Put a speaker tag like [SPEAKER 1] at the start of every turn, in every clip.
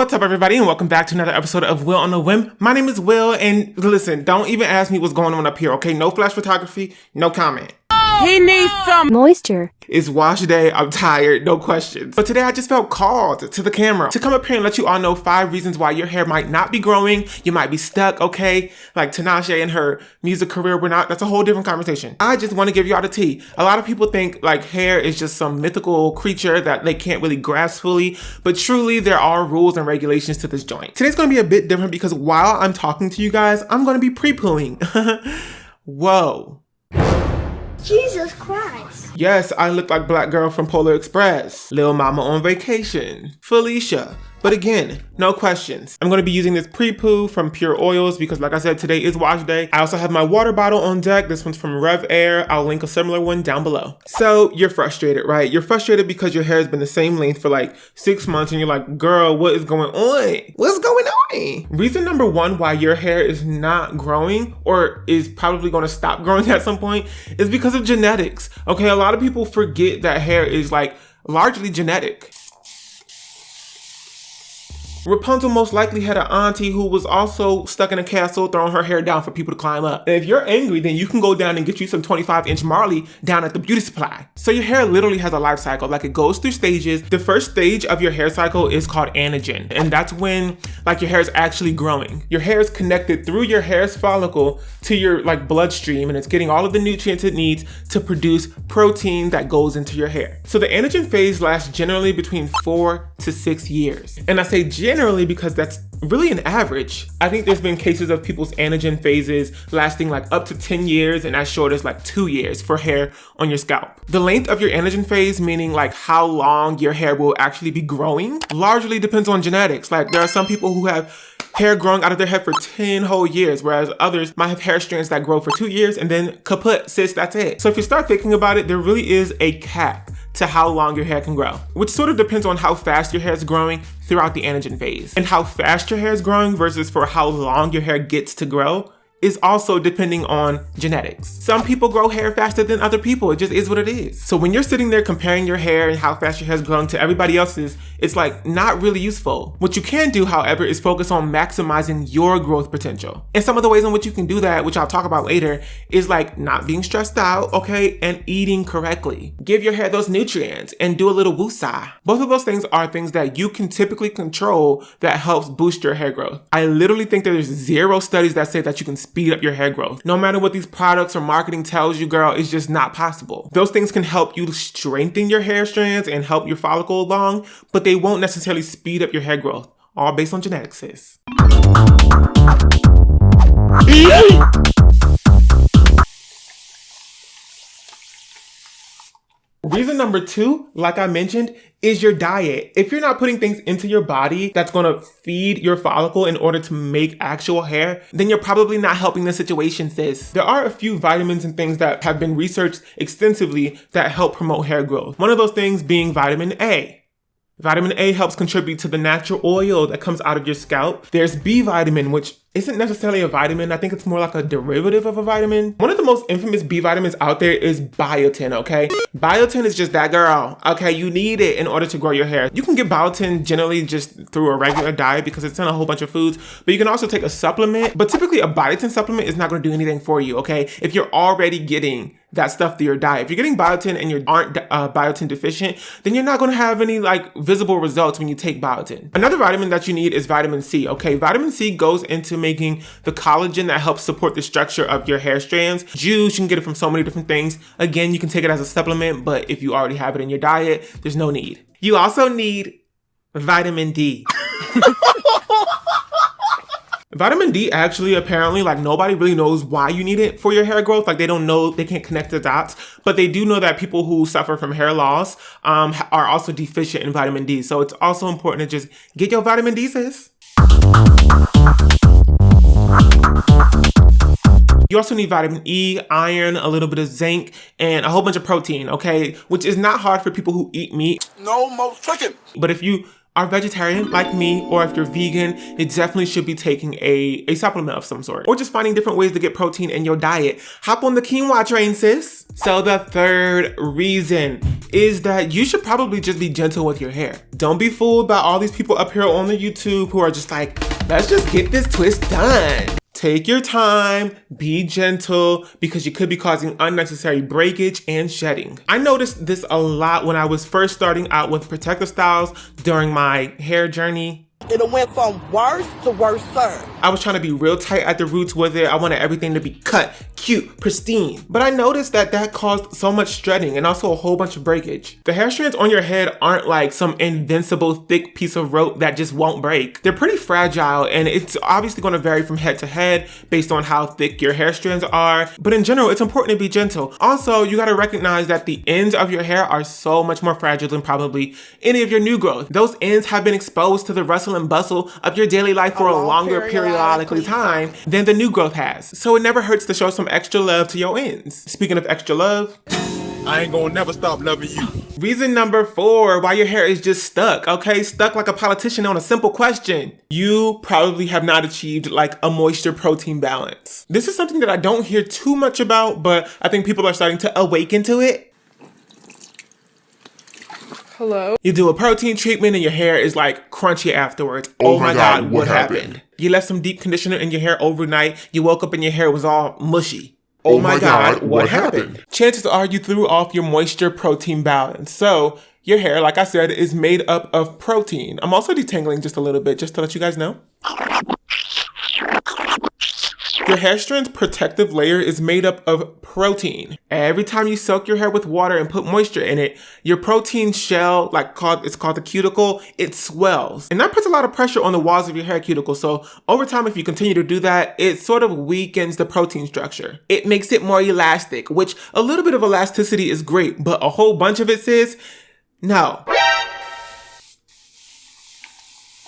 [SPEAKER 1] What's up, everybody, and welcome back to another episode of Will on a Whim. My name is Will, and listen, don't even ask me what's going on up here, okay? No flash photography, no comment.
[SPEAKER 2] He needs some
[SPEAKER 3] moisture.
[SPEAKER 1] It's wash day, I'm tired, no questions. But today I just felt called to the camera to come up here and let you all know 5 reasons why your hair might not be growing, you might be stuck, okay? Like Tinashe and her music career, that's a whole different conversation. I just want to give you all the tea. A lot of people think like hair is just some mythical creature that they can't really grasp fully, but truly there are rules and regulations to this joint. Today's going to be a bit different because while I'm talking to you guys, I'm going to be pre-pooing. Whoa.
[SPEAKER 3] Jesus Christ.
[SPEAKER 1] Yes, I look like Black Girl from Polar Express, Lil Mama on Vacation, Felicia. But again, no questions. I'm going to be using this pre-poo from Pure Oils because like I said, today is wash day. I also have my water bottle on deck. This one's from Rev Air. I'll link a similar one down below. So you're frustrated, right? You're frustrated because your hair has been the same length for like 6 months and you're like, girl, what is going on? What's going on? Reason number 1 why your hair is not growing or is probably going to stop growing at some point is because of genetics. Okay, a lot of people forget that hair is like largely genetic. Rapunzel most likely had an auntie who was also stuck in a castle throwing her hair down for people to climb up. And if you're angry, then you can go down and get you some 25-inch Marley down at the beauty supply. So your hair literally has a life cycle, like it goes through stages. The first stage of your hair cycle is called ANAGEN. And that's when like your hair is actually growing. Your hair is connected through your hair's follicle to your like bloodstream and it's getting all of the nutrients it needs to produce protein that goes into your hair. So the ANAGEN phase lasts generally between 4 to 6 years. And I say generally because that's really an average. I think there's been cases of people's ANAGEN phases lasting like up to 10 years and as short as like 2 years for hair on your scalp. The length of your ANAGEN phase, meaning like how long your hair will actually be growing, largely depends on genetics. Like there are some people who have hair growing out of their head for 10 whole years, whereas others might have hair strands that grow for 2 years and then kaput, sis, that's it. So if you start thinking about it, there really is a cap to how long your hair can grow, which sort of depends on how fast your hair is growing throughout the ANAGEN phase. And how fast your hair is growing versus for how long your hair gets to grow is also depending on genetics. Some people grow hair faster than other people. It just is what it is. So when you're sitting there comparing your hair and how fast your hair is growing to everybody else's, it's like not really useful. What you can do, however, is focus on maximizing your growth potential. And some of the ways in which you can do that, which I'll talk about later, is like not being stressed out, okay, and eating correctly. Give your hair those nutrients and do a little woosah. Both of those things are things that you can typically control that helps boost your hair growth. I literally think that there's 0 studies that say that you can speed up your hair growth. No matter what these products or marketing tells you, girl, it's just not possible. Those things can help you strengthen your hair strands and help your follicle along, but they won't necessarily speed up your hair growth, all based on genetics, sis. Reason number 2, like I mentioned, is your diet. If you're not putting things into your body that's gonna feed your follicle in order to make actual hair, then you're probably not helping the situation, sis. There are a few vitamins and things that have been researched extensively that help promote hair growth. One of those things being vitamin A. Vitamin A helps contribute to the natural oil that comes out of your scalp. There's B vitamin, which isn't necessarily a vitamin. I think it's more like a derivative of a vitamin. One of the most infamous B vitamins out there is biotin, okay? Biotin is just that, girl, okay? You need it in order to grow your hair. You can get biotin generally just through a regular diet because it's in a whole bunch of foods, but you can also take a supplement. But typically a biotin supplement is not gonna do anything for you, okay? If you're already getting that stuff through your diet. If you're getting biotin and you aren't biotin deficient, then you're not gonna have any like visible results when you take biotin. Another vitamin that you need is vitamin C, okay? Vitamin C goes into making the collagen that helps support the structure of your hair strands. Juice, you can get it from so many different things. Again, you can take it as a supplement, but if you already have it in your diet, there's no need. You also need vitamin D. Vitamin D actually, apparently, like nobody really knows why you need it for your hair growth. Like they don't know, they can't connect the dots, but they do know that people who suffer from hair loss are also deficient in vitamin D. So it's also important to just get your vitamin D, sis. You also need vitamin E, iron, a little bit of zinc, and a whole bunch of protein, okay? Which is not hard for people who eat meat.
[SPEAKER 2] no more chicken.
[SPEAKER 1] But if you are vegetarian like me, or if you're vegan, you definitely should be taking a supplement of some sort, or just finding different ways to get protein in your diet. Hop on the quinoa train, sis. So the third reason is that you should probably just be gentle with your hair. Don't be fooled by all these people up here on the YouTube who are just like, let's just get this twist done. Take your time, be gentle, because you could be causing unnecessary breakage and shedding. I noticed this a lot when I was first starting out with protective styles during my hair journey.
[SPEAKER 4] It went from worse to worse, sir.
[SPEAKER 1] I was trying to be real tight at the roots with it. I wanted everything to be cut, cute, pristine. But I noticed that that caused so much shedding and also a whole bunch of breakage. The hair strands on your head aren't like some invincible thick piece of rope that just won't break. They're pretty fragile, and it's obviously going to vary from head to head based on how thick your hair strands are. But in general, it's important to be gentle. Also, you got to recognize that the ends of your hair are so much more fragile than probably any of your new growth. Those ends have been exposed to the rustle and bustle of your daily life for a longer periodically time than the new growth has. So it never hurts to show some extra love to your ends. Speaking of extra love,
[SPEAKER 2] I ain't gonna never stop loving you.
[SPEAKER 1] reason number 4, why your hair is just stuck, okay? Stuck like a politician on a simple question. You probably have not achieved like a moisture protein balance. This is something that I don't hear too much about, but I think people are starting to awaken to it.
[SPEAKER 5] Hello?
[SPEAKER 1] You do a protein treatment and your hair is like crunchy afterwards. Oh my God, what happened? You left some deep conditioner in your hair overnight. You woke up and your hair was all mushy. Oh my God, what happened? Chances are you threw off your moisture protein balance. So your hair, like I said, is made up of protein. I'm also detangling just a little bit just to let you guys know. Your hair strand's protective layer is made up of protein. Every time you soak your hair with water and put moisture in it, your protein shell, it's called the cuticle, it swells. And that puts a lot of pressure on the walls of your hair cuticle. So over time, if you continue to do that, it sort of weakens the protein structure. It makes it more elastic, which a little bit of elasticity is great, but a whole bunch of it, sis, no.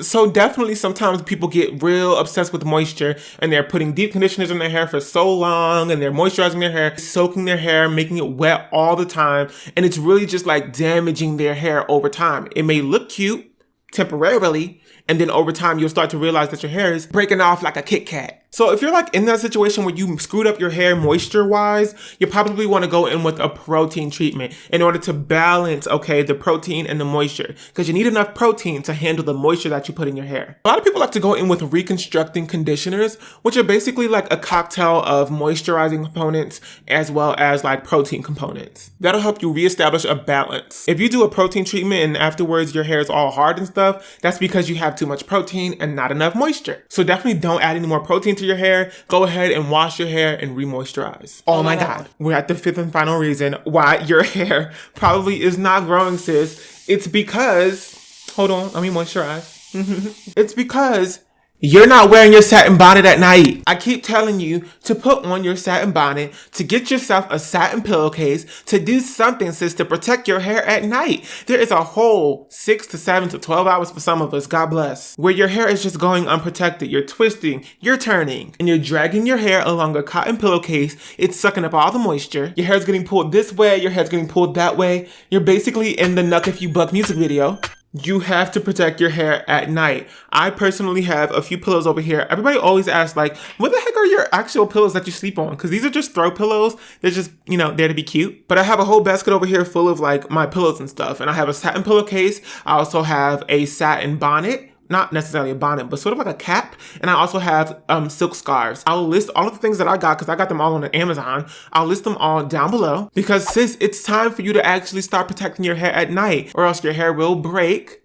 [SPEAKER 1] So definitely sometimes people get real obsessed with moisture and they're putting deep conditioners in their hair for so long and they're moisturizing their hair, soaking their hair, making it wet all the time. And it's really just like damaging their hair over time. It may look cute temporarily, and then over time you'll start to realize that your hair is breaking off like a Kit Kat. So if you're like in that situation where you screwed up your hair moisture wise, you probably want to go in with a protein treatment in order to balance, okay, the protein and the moisture, because you need enough protein to handle the moisture that you put in your hair. A lot of people like to go in with reconstructing conditioners, which are basically like a cocktail of moisturizing components as well as like protein components. That'll help you reestablish a balance. If you do a protein treatment and afterwards your hair is all hard and stuff, that's because you have too much protein and not enough moisture. So definitely don't add any more protein to your hair. Go ahead and wash your hair and re-moisturize. Oh my God. We're at the 5th and final reason why your hair probably is not growing, sis. It's because, hold on, let me moisturize. It's because you're not wearing your satin bonnet at night. I keep telling you to put on your satin bonnet, to get yourself a satin pillowcase, to do something, sis, to protect your hair at night. There is a whole 6 to 7 to 12 hours for some of us, God bless, where your hair is just going unprotected. You're twisting, you're turning, and you're dragging your hair along a cotton pillowcase. It's sucking up all the moisture. Your hair's getting pulled this way, your hair's getting pulled that way. You're basically in the Knuck If You Buck music video. You have to protect your hair at night. I personally have a few pillows over here. Everybody always asks, like, what the heck are your actual pillows that you sleep on? Because these are just throw pillows. They're just, you know, there to be cute. But I have a whole basket over here full of like my pillows and stuff. And I have a satin pillowcase. I also have a satin bonnet. Not necessarily a bonnet, but sort of like a cap. And I also have silk scarves. I'll list all of the things that I got because I got them all on Amazon. I'll list them all down below because, sis, it's time for you to actually start protecting your hair at night or else your hair will break.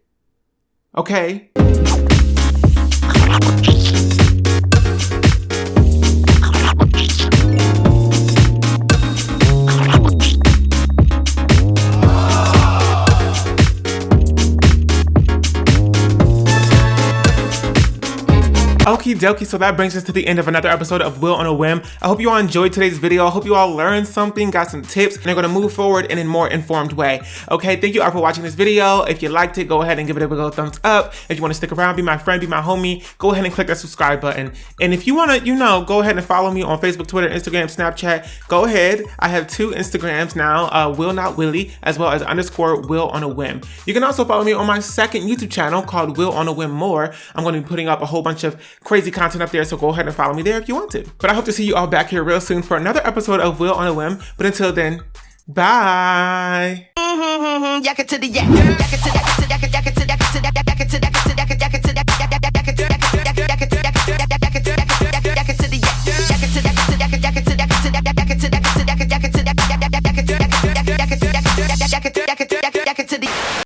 [SPEAKER 1] Okay? Okie dokie, so that brings us to the end of another episode of Will on a Whim. I hope you all enjoyed today's video. I hope you all learned something, got some tips, and are going to move forward in a more informed way. Okay, thank you all for watching this video. If you liked it, go ahead and give it a big old thumbs up. If you want to stick around, be my friend, be my homie, go ahead and click that subscribe button. And if you want to, you know, go ahead and follow me on Facebook, Twitter, Instagram, Snapchat. Go ahead. I have 2 Instagrams now, Will Not Willie, as well as _ Will on a Whim. You can also follow me on my second YouTube channel called Will on a Whim More. I'm going to be putting up a whole bunch of crazy crazy content up there, so go ahead and follow me there if you want to. But I hope to see you all back here real soon for another episode of Will on a Whim. But until then, bye.
[SPEAKER 4] Yak it to the yak. Yak it to the yak.